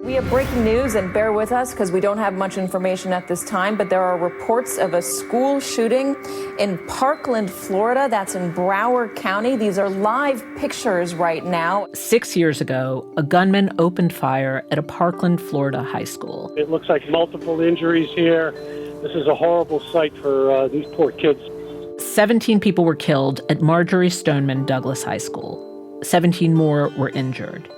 We have breaking news, and bear with us because we don't have much information at this time, but there are reports of a school shooting in Parkland, Florida. That's in Broward County. These are live pictures right now. 6 years ago, a gunman opened fire at a Parkland, Florida high school. It looks like multiple injuries here. This is a horrible sight for these poor kids. 17 people were killed at Marjorie Stoneman Douglas High School. 17 more were injured.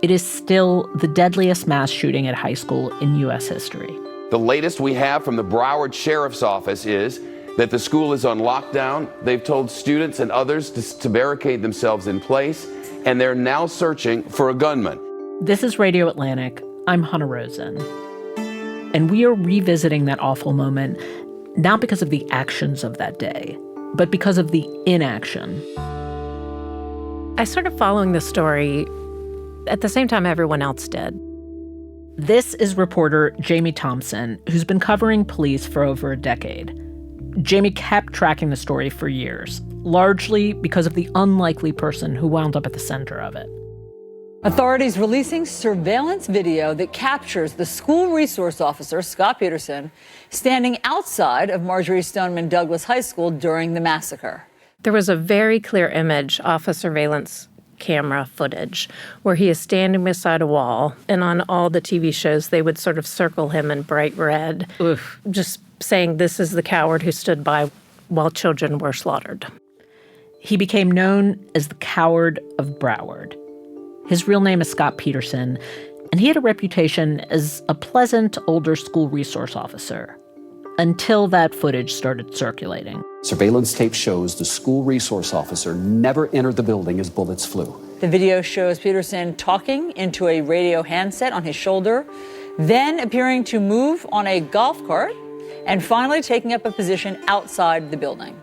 It is still the deadliest mass shooting at high school in U.S. history. The latest we have from the Broward Sheriff's Office is that the school is on lockdown. They've told students and others to barricade themselves in place, and they're now searching for a gunman. This is Radio Atlantic. I'm Hannah Rosen. And we are revisiting that awful moment, not because of the actions of that day, but because of the inaction. I started following the story at the same time everyone else did. This is reporter Jamie Thompson, who's been covering police for over a decade. Jamie kept tracking the story for years, largely because of the unlikely person who wound up at the center of it. Authorities releasing surveillance video that captures the school resource officer, Scott Peterson, standing outside of Marjorie Stoneman Douglas High School during the massacre. There was a very clear image off a surveillance camera footage where he is standing beside a wall, and on all the TV shows they would sort of circle him in bright red, just saying this is the coward who stood by while children were slaughtered. He became known as the Coward of Broward. His real name is Scott Peterson, and he had a reputation as a pleasant older school resource officer until that footage started circulating. Surveillance tape shows the school resource officer never entered the building as bullets flew. The video shows Peterson talking into a radio handset on his shoulder, then appearing to move on a golf cart, and finally taking up a position outside the building.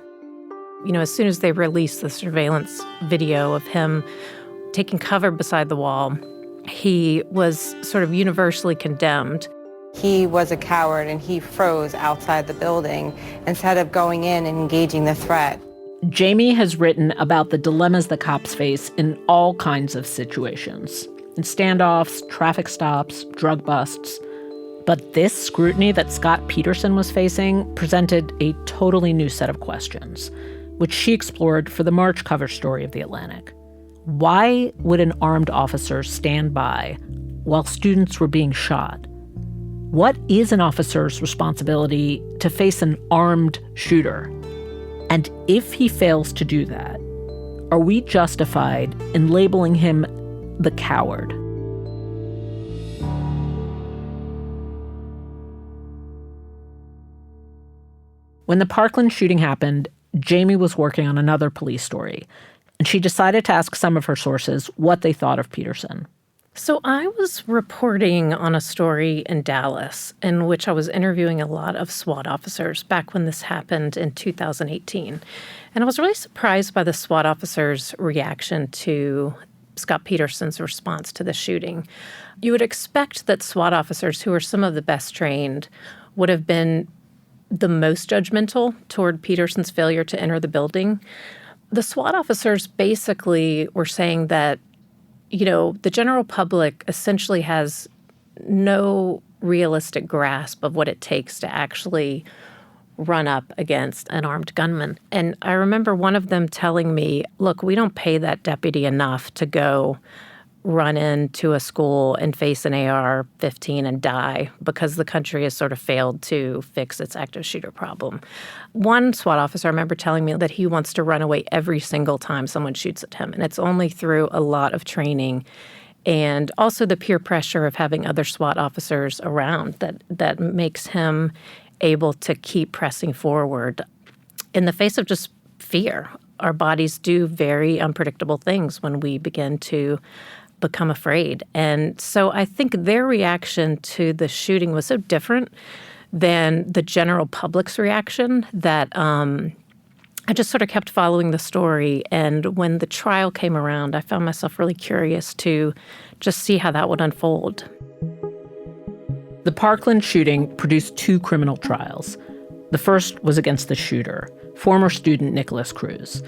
You know, as soon as they released the surveillance video of him taking cover beside the wall, he was sort of universally condemned. He was a coward and he froze outside the building instead of going in and engaging the threat. Jamie has written about the dilemmas that cops face in all kinds of situations, in standoffs, traffic stops, drug busts. But this scrutiny that Scott Peterson was facing presented a totally new set of questions, which she explored for the March cover story of The Atlantic. Why would an armed officer stand by while students were being shot? What is an officer's responsibility to face an armed shooter? And if he fails to do that, are we justified in labeling him the coward? When the Parkland shooting happened, Jamie was working on another police story, and she decided to ask some of her sources what they thought of Peterson. So I was reporting on a story in Dallas in which I was interviewing a lot of SWAT officers back when this happened in 2018. And I was really surprised by the SWAT officers' reaction to Scott Peterson's response to the shooting. You would expect that SWAT officers, who are some of the best trained, would have been the most judgmental toward Peterson's failure to enter the building. The SWAT officers basically were saying that, you know, the general public essentially has no realistic grasp of what it takes to actually run up against an armed gunman. And I remember one of them telling me, look, we don't pay that deputy enough to go run into a school and face an AR-15 and die because the country has sort of failed to fix its active shooter problem. One SWAT officer I remember telling me that he wants to run away every single time someone shoots at him, and it's only through a lot of training and also the peer pressure of having other SWAT officers around that makes him able to keep pressing forward in the face of just fear. Our bodies do very unpredictable things when we begin to become afraid. And so I think their reaction to the shooting was so different than the general public's reaction that I just sort of kept following the story. And when the trial came around, I found myself really curious to just see how that would unfold. The Parkland shooting produced 2 criminal trials. The first was against the shooter, former student Nicholas Cruz.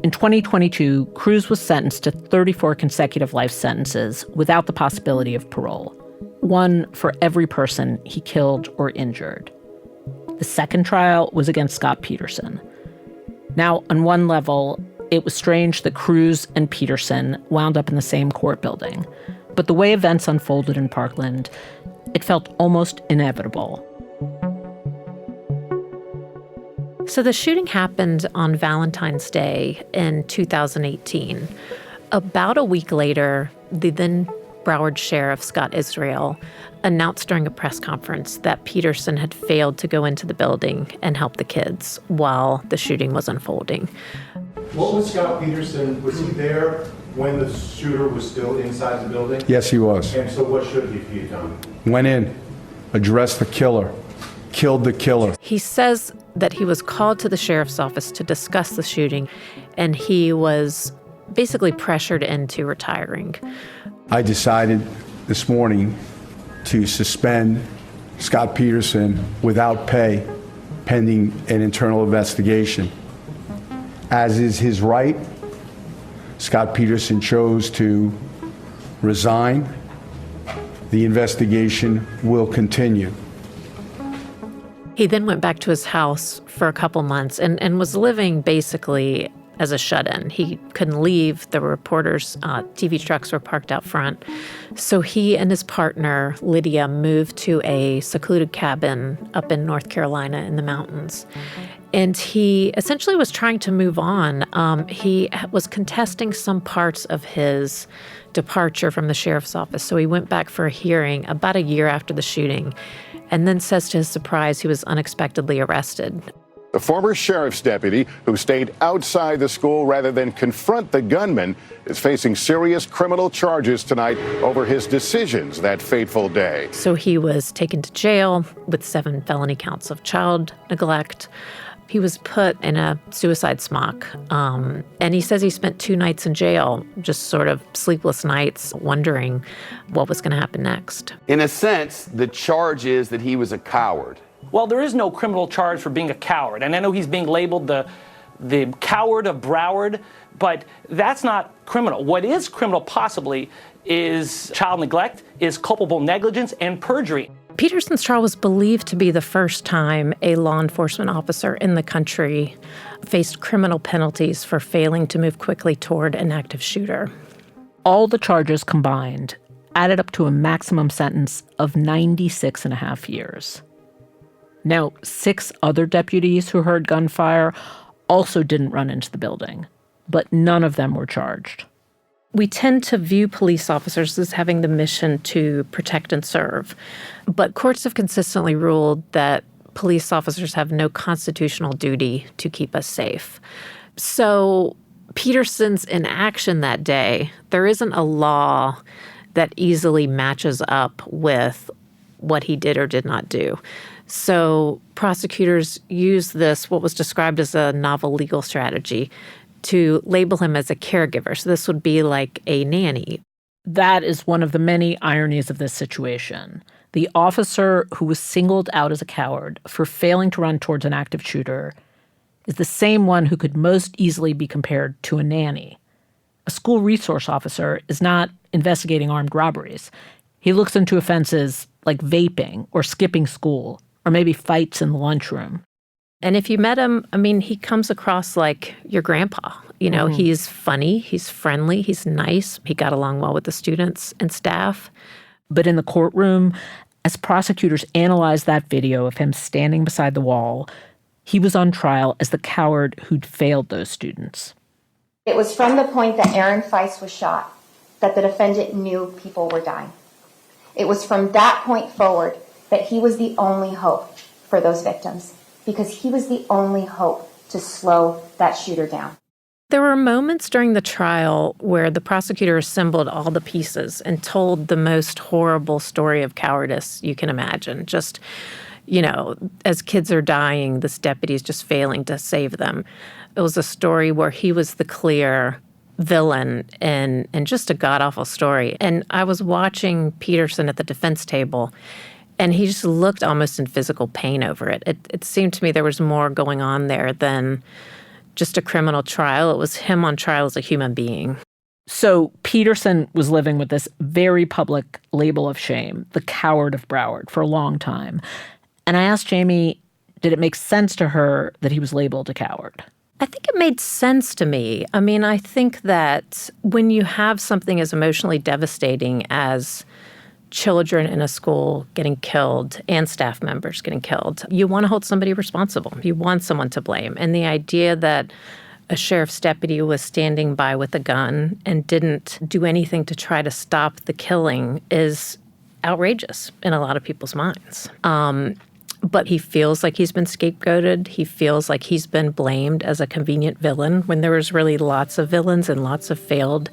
In 2022, Cruz was sentenced to 34 consecutive life sentences without the possibility of parole. one for every person he killed or injured. The second trial was against Scott Peterson. Now, on one level, it was strange that Cruz and Peterson wound up in the same court building. But the way events unfolded in Parkland, it felt almost inevitable. So the shooting happened on Valentine's Day in 2018. About a week later, the then Broward Sheriff Scott Israel announced during a press conference that Peterson had failed to go into the building and help the kids while the shooting was unfolding. What was Scott Peterson, was he there when the shooter was still inside the building? Yes, he was. And so what should he have done? Went in, addressed the killer, killed the killer. He says that he was called to the sheriff's office to discuss the shooting, and he was basically pressured into retiring. I decided this morning to suspend Scott Peterson without pay pending an internal investigation. As is his right, Scott Peterson chose to resign. The investigation will continue. He then went back to his house for a couple months and was living basically as a shut-in. He couldn't leave. There were reporters, TV trucks were parked out front. So he and his partner, Lydia, moved to a secluded cabin up in North Carolina in the mountains. And he essentially was trying to move on. He was contesting some parts of his departure from the sheriff's office. So he went back for a hearing about a year after the shooting, and then says to his surprise he was unexpectedly arrested. The former sheriff's deputy, who stayed outside the school rather than confront the gunman, is facing serious criminal charges tonight over his decisions that fateful day. So he was taken to jail with 7 felony counts of child neglect. He was put in a suicide smock, and he says he spent 2 nights in jail, just sort of sleepless nights, wondering what was going to happen next. In a sense, the charge is that he was a coward. Well, there is no criminal charge for being a coward. And I know he's being labeled the coward of Broward, but that's not criminal. What is criminal possibly is child neglect, is culpable negligence, and perjury. Peterson's trial was believed to be the first time a law enforcement officer in the country faced criminal penalties for failing to move quickly toward an active shooter. All the charges combined added up to a maximum sentence of 96 and a half years. Now, 6 other deputies who heard gunfire also didn't run into the building, but none of them were charged. We tend to view police officers as having the mission to protect and serve, but courts have consistently ruled that police officers have no constitutional duty to keep us safe. So Peterson's inaction that day, there isn't a law that easily matches up with what he did or did not do. So prosecutors use this, what was described as a novel legal strategy, to label him as a caregiver. So this would be like a nanny. That is one of the many ironies of this situation. The officer who was singled out as a coward for failing to run towards an active shooter is the same one who could most easily be compared to a nanny. A school resource officer is not investigating armed robberies. He looks into offenses like vaping or skipping school, or maybe fights in the lunchroom. And if you met him, I mean, he comes across like your grandpa. You know, he's funny, he's friendly, he's nice. He got along well with the students and staff. But in the courtroom, as prosecutors analyzed that video of him standing beside the wall, he was on trial as the coward who'd failed those students. It was from the point that Aaron Feist was shot that the defendant knew people were dying. It was from that point forward that he was the only hope for those victims, because he was the only hope to slow that shooter down. There were moments during the trial where the prosecutor assembled all the pieces and told the most horrible story of cowardice you can imagine. Just, you know, as kids are dying, this deputy is just failing to save them. It was a story where he was the clear villain and just a god-awful story. And I was watching Peterson at the defense table, and he just looked almost in physical pain over it. It seemed to me there was more going on there than just a criminal trial. It was him on trial as a human being. So Peterson was living with this very public label of shame, the coward of Broward, for a long time. And I asked Jamie, did it make sense to her that he was labeled a coward? I think it made sense to me. I mean, I think that when you have something as emotionally devastating as children in a school getting killed and staff members getting killed, you want to hold somebody responsible. You want someone to blame. And the idea that a sheriff's deputy was standing by with a gun and didn't do anything to try to stop the killing is outrageous in a lot of people's minds. But he feels like he's been scapegoated. He feels like he's been blamed as a convenient villain when there was really lots of villains and lots of failed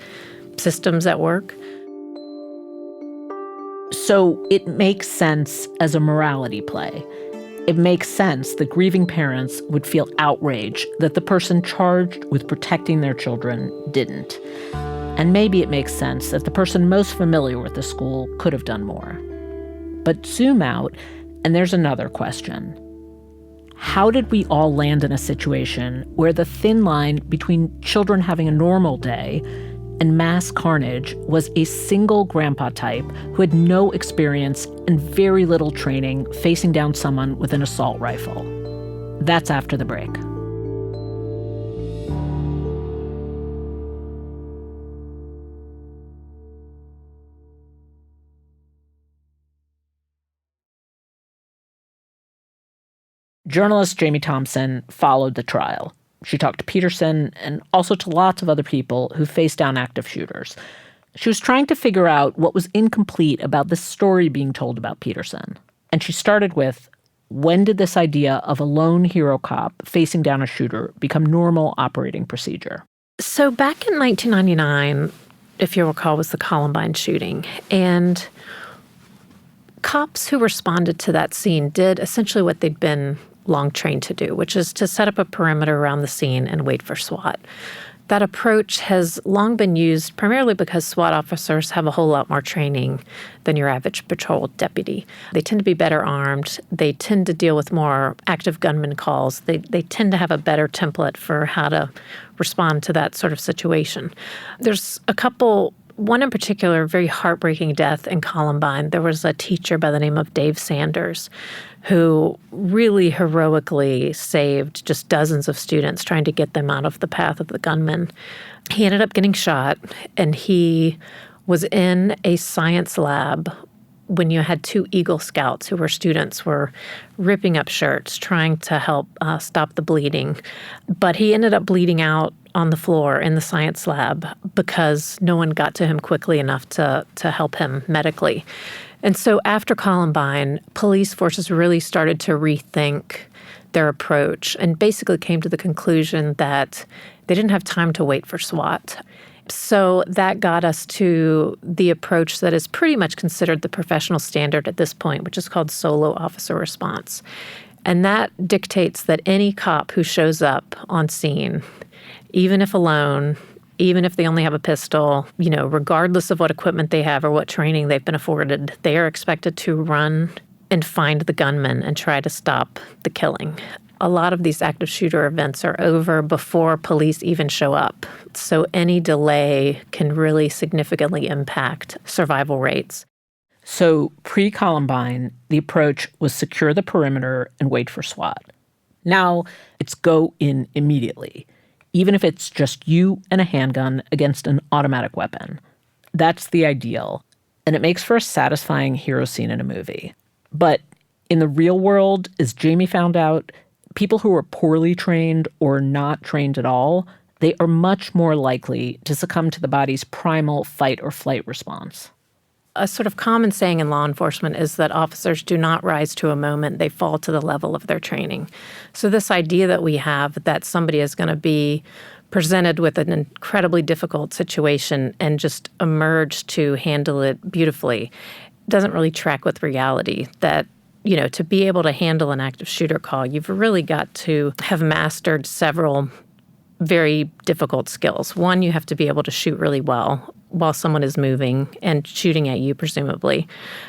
systems at work. So it makes sense as a morality play. It makes sense that grieving parents would feel outraged that the person charged with protecting their children didn't. And maybe it makes sense that the person most familiar with the school could have done more. But zoom out, and there's another question. How did we all land in a situation where the thin line between children having a normal day and mass carnage was a single grandpa type who had no experience and very little training facing down someone with an assault rifle? That's after the break. Journalist Jamie Thompson followed the trial. She talked to Peterson and also to lots of other people who faced down active shooters. She was trying to figure out what was incomplete about this story being told about Peterson. And she started with, when did this idea of a lone hero cop facing down a shooter become normal operating procedure? So back in 1999, if you recall, was the Columbine shooting. And cops who responded to that scene did essentially what they'd been long trained to do, which is to set up a perimeter around the scene and wait for SWAT. That approach has long been used primarily because SWAT officers have a whole lot more training than your average patrol deputy. They tend to be better armed. They tend to deal with more active gunman calls. They tend to have a better template for how to respond to that sort of situation. There's a couple. One in particular, very heartbreaking death in Columbine. There was a teacher by the name of Dave Sanders who really heroically saved just dozens of students, trying to get them out of the path of the gunman. He ended up getting shot, and he was in a science lab when you had two Eagle Scouts who were students were ripping up shirts, trying to help stop the bleeding. But he ended up bleeding out on the floor in the science lab because no one got to him quickly enough to help him medically. And so after Columbine, police forces really started to rethink their approach and basically came to the conclusion that they didn't have time to wait for SWAT. So that got us to the approach that is pretty much considered the professional standard at this point, which is called solo officer response. And that dictates that any cop who shows up on scene, even if alone, even if they only have a pistol, regardless of what equipment they have or what training they've been afforded, they are expected to run and find the gunman and try to stop the killing. A lot of these active shooter events are over before police even show up. So any delay can really significantly impact survival rates. So pre-Columbine, the approach was secure the perimeter and wait for SWAT. Now it's go in immediately, even if it's just you and a handgun against an automatic weapon. That's the ideal, and it makes for a satisfying hero scene in a movie. But in the real world, as Jamie found out, people who are poorly trained or not trained at all, they are much more likely to succumb to the body's primal fight or flight response. A sort of common saying in law enforcement is that officers do not rise to a moment, they fall to the level of their training. So this idea that we have that somebody is going to be presented with an incredibly difficult situation and just emerge to handle it beautifully doesn't really track with reality. That, to be able to handle an active shooter call, you've really got to have mastered several very difficult skills. One, you have to be able to shoot really well while someone is moving and shooting at you, presumably.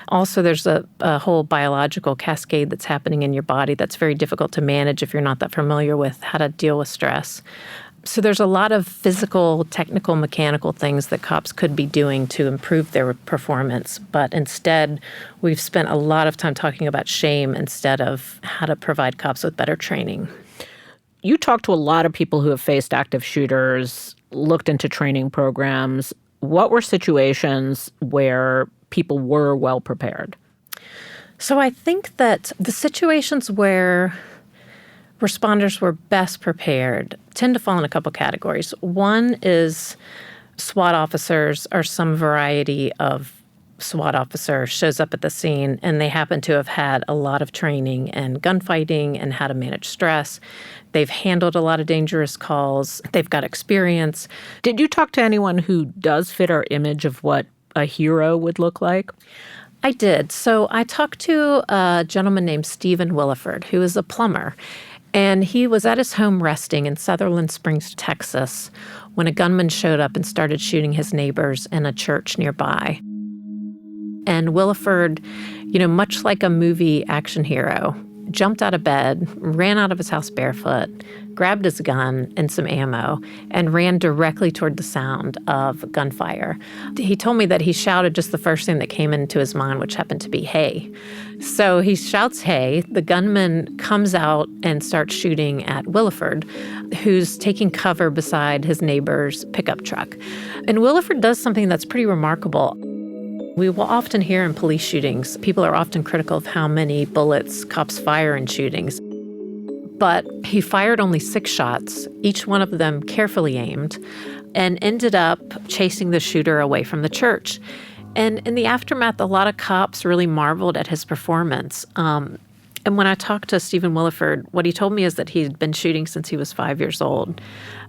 Also, there's a whole biological cascade that's happening in your body that's very difficult to manage if you're not that familiar with how to deal with stress. So there's a lot of physical, technical, mechanical things that cops could be doing to improve their performance. But instead, we've spent a lot of time talking about shame instead of how to provide cops with better training. You talk to a lot of people who have faced active shooters, looked into training programs. What were situations where people were well prepared? So I think that the situations where responders were best prepared tend to fall in a couple categories. One is SWAT officers or some variety of SWAT officer shows up at the scene and they happen to have had a lot of training in gunfighting and how to manage stress. They've handled a lot of dangerous calls. They've got experience. Did you talk to anyone who does fit our image of what a hero would look like? I did. So I talked to a gentleman named Stephen Williford, who is a plumber. And he was at his home resting in Sutherland Springs, Texas, when a gunman showed up and started shooting his neighbors in a church nearby. And Williford, much like a movie action hero, jumped out of bed, ran out of his house barefoot, grabbed his gun and some ammo, and ran directly toward the sound of gunfire. He told me that he shouted just the first thing that came into his mind, which happened to be, "Hey." So he shouts, "Hey." The gunman comes out and starts shooting at Williford, who's taking cover beside his neighbor's pickup truck. And Williford does something that's pretty remarkable. We will often hear in police shootings, people are often critical of how many bullets cops fire in shootings. But he fired only 6 shots, each one of them carefully aimed, and ended up chasing the shooter away from the church. And in the aftermath, a lot of cops really marveled at his performance. And when I talked to Stephen Williford, what he told me is that he'd been shooting since he was 5 years old.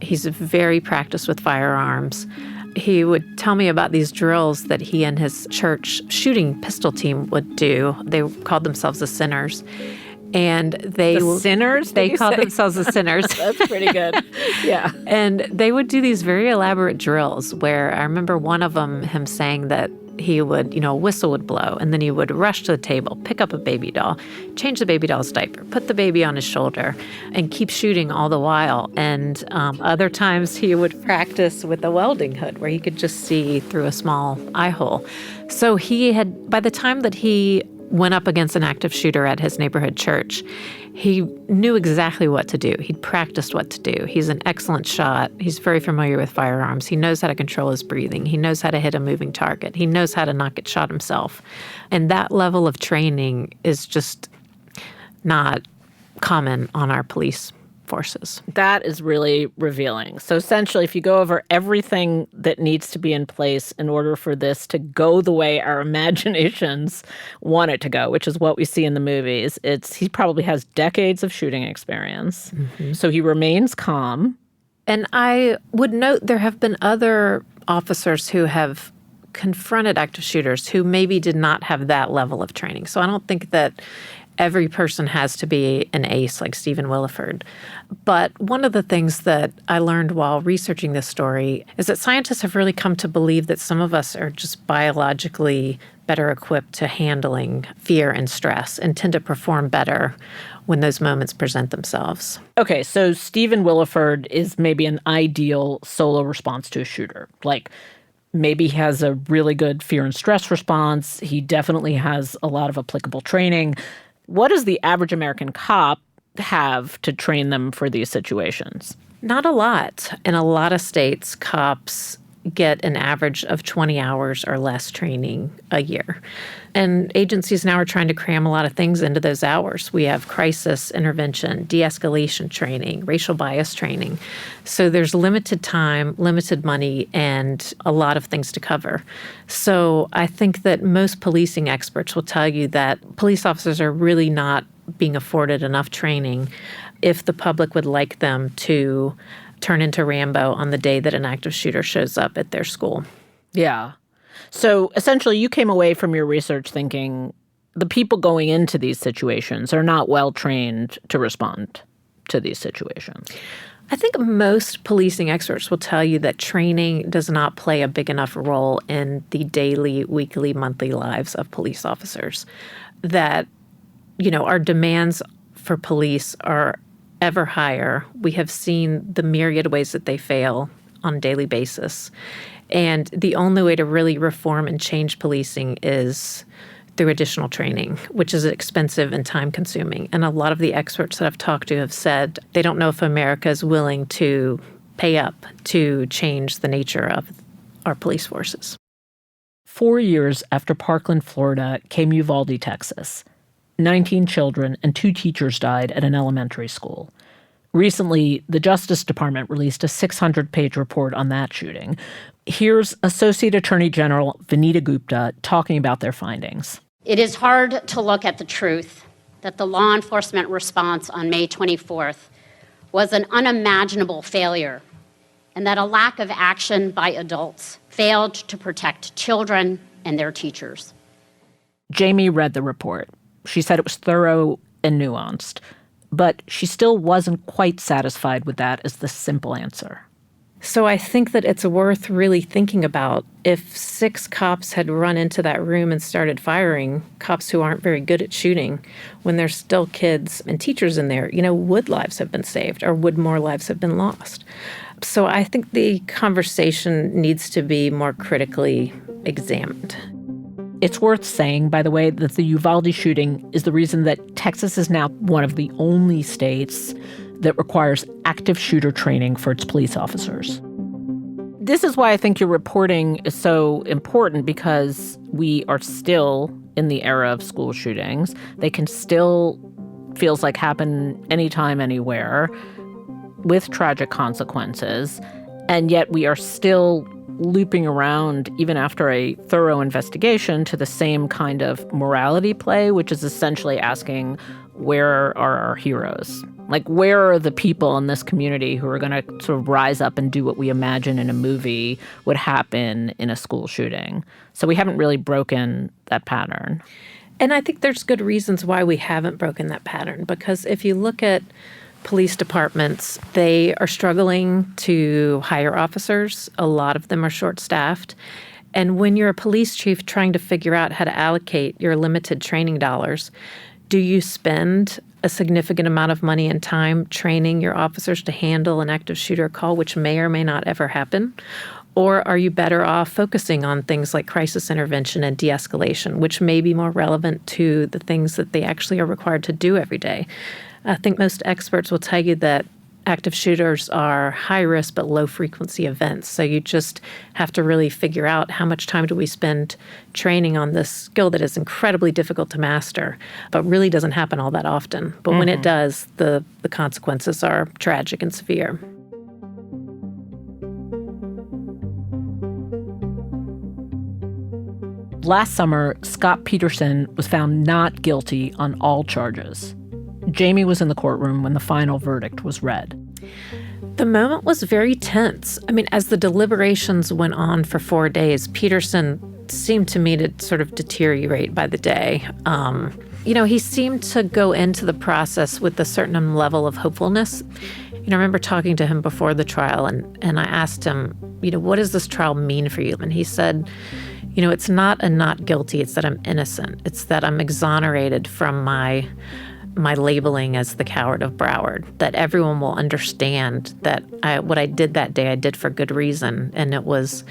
He's very practiced with firearms. He would tell me about these drills that he and his church shooting pistol team would do. They called themselves the Sinners. And The Sinners? They called themselves the Sinners. That's pretty good. Yeah. And they would do these very elaborate drills where I remember one of them, him saying that he would, a whistle would blow, and then he would rush to the table, pick up a baby doll, change the baby doll's diaper, put the baby on his shoulder, and keep shooting all the while. And other times he would practice with a welding hood where he could just see through a small eye hole. So by the time that he went up against an active shooter at his neighborhood church, he knew exactly what to do. He'd practiced what to do. He's an excellent shot. He's very familiar with firearms. He knows how to control his breathing. He knows how to hit a moving target. He knows how to not get shot himself. And that level of training is just not common on our police forces. That is really revealing. So essentially, if you go over everything that needs to be in place in order for this to go the way our imaginations want it to go, which is what we see in the movies, he probably has decades of shooting experience. Mm-hmm. So he remains calm. And I would note there have been other officers who have confronted active shooters who maybe did not have that level of training. So I don't think that every person has to be an ace like Stephen Williford. But one of the things that I learned while researching this story is that scientists have really come to believe that some of us are just biologically better equipped to handling fear and stress and tend to perform better when those moments present themselves. Okay, so Stephen Williford is maybe an ideal solo response to a shooter. Like, maybe he has a really good fear and stress response. He definitely has a lot of applicable training. What does the average American cop have to train them for these situations? Not a lot. In a lot of states, cops get an average of 20 hours or less training a year. And agencies now are trying to cram a lot of things into those hours. We have crisis intervention, de-escalation training, racial bias training. So there's limited time, limited money, and a lot of things to cover. So I think that most policing experts will tell you that police officers are really not being afforded enough training if the public would like them to turn into Rambo on the day that an active shooter shows up at their school. Yeah. So essentially, you came away from your research thinking the people going into these situations are not well trained to respond to these situations. I think most policing experts will tell you that training does not play a big enough role in the daily, weekly, monthly lives of police officers. That, our demands for police are ever hire. We have seen the myriad ways that they fail on a daily basis. And the only way to really reform and change policing is through additional training, which is expensive and time-consuming. And a lot of the experts that I've talked to have said they don't know if America is willing to pay up to change the nature of our police forces. 4 years after Parkland, Florida, came Uvalde, Texas. 19 children and 2 teachers died at an elementary school. Recently, the Justice Department released a 600-page report on that shooting. Here's Associate Attorney General Vanita Gupta talking about their findings. It is hard to look at the truth that the law enforcement response on May 24th was an unimaginable failure, and that a lack of action by adults failed to protect children and their teachers. Jamie read the report. She said it was thorough and nuanced, but she still wasn't quite satisfied with that as the simple answer. So I think that it's worth really thinking about if 6 cops had run into that room and started firing, cops who aren't very good at shooting, when there's still kids and teachers in there, would lives have been saved or would more lives have been lost? So I think the conversation needs to be more critically examined. It's worth saying, by the way, that the Uvalde shooting is the reason that Texas is now one of the only states that requires active shooter training for its police officers. This is why I think your reporting is so important, because we are still in the era of school shootings. They can still, feels like, happen anytime, anywhere, with tragic consequences. And yet we are still looping around, even after a thorough investigation, to the same kind of morality play, which is essentially asking, where are our heroes? Like, where are the people in this community who are going to sort of rise up and do what we imagine in a movie would happen in a school shooting? So we haven't really broken that pattern. And I think there's good reasons why we haven't broken that pattern, because if you look at police departments, they are struggling to hire officers. A lot of them are short-staffed. And when you're a police chief trying to figure out how to allocate your limited training dollars, do you spend a significant amount of money and time training your officers to handle an active shooter call, which may or may not ever happen? Or are you better off focusing on things like crisis intervention and de-escalation, which may be more relevant to the things that they actually are required to do every day? I think most experts will tell you that active shooters are high-risk but low-frequency events. So you just have to really figure out how much time do we spend training on this skill that is incredibly difficult to master, but really doesn't happen all that often. But when it does, the consequences are tragic and severe. Last summer, Scott Peterson was found not guilty on all charges. Jamie was in the courtroom when the final verdict was read. The moment was very tense. I mean, as the deliberations went on for 4 days, Peterson seemed to me to sort of deteriorate by the day. He seemed to go into the process with a certain level of hopefulness. I remember talking to him before the trial, and I asked him, what does this trial mean for you? And he said, it's not a not guilty, it's that I'm innocent. It's that I'm exonerated from my labeling as the coward of Broward, that everyone will understand that what I did that day, I did for good reason. And it was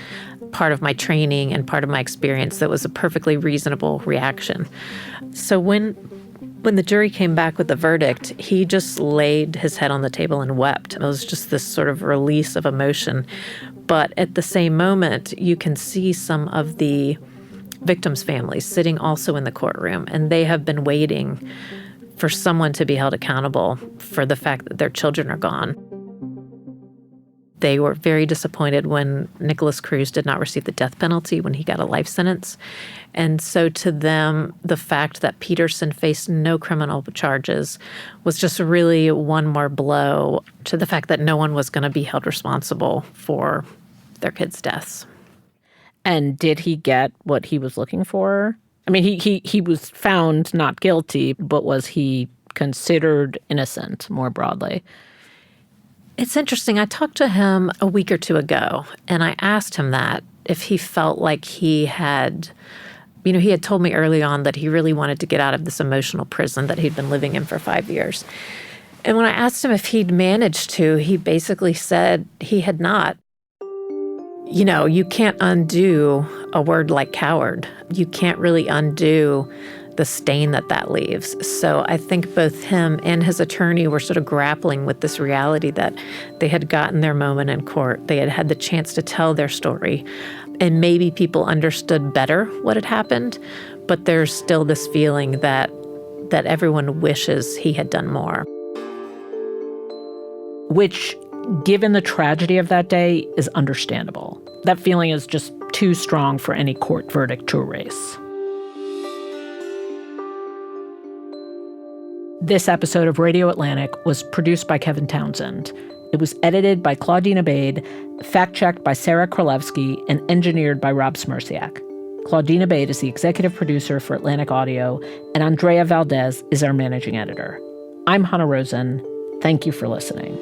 part of my training and part of my experience that was a perfectly reasonable reaction. So when the jury came back with the verdict, he just laid his head on the table and wept. It was just this sort of release of emotion. But at the same moment, you can see some of the victims' families sitting also in the courtroom, and they have been waiting for someone to be held accountable for the fact that their children are gone. They were very disappointed when Nicholas Cruz did not receive the death penalty, when he got a life sentence. And so to them, the fact that Peterson faced no criminal charges was just really one more blow to the fact that no one was going to be held responsible for their kids' deaths. And did he get what he was looking for? I mean, he was found not guilty, but was he considered innocent more broadly? It's interesting. I talked to him a week or two ago, and I asked him that, if he felt like he had told me early on that he really wanted to get out of this emotional prison that he'd been living in for 5 years. And when I asked him if he'd managed to, he basically said he had not. You know, you can't undo a word like coward. You can't really undo the stain that leaves. So I think both him and his attorney were sort of grappling with this reality that they had gotten their moment in court. They had had the chance to tell their story. And maybe people understood better what had happened, but there's still this feeling that everyone wishes he had done more. Which, given the tragedy of that day, is understandable. That feeling is just too strong for any court verdict to erase. This episode of Radio Atlantic was produced by Kevin Townsend. It was edited by Claudine Abade, fact-checked by Sarah Krolewski, and engineered by Rob Smirsiak. Claudine Abade is the executive producer for Atlantic Audio, and Andrea Valdez is our managing editor. I'm Hannah Rosen. Thank you for listening.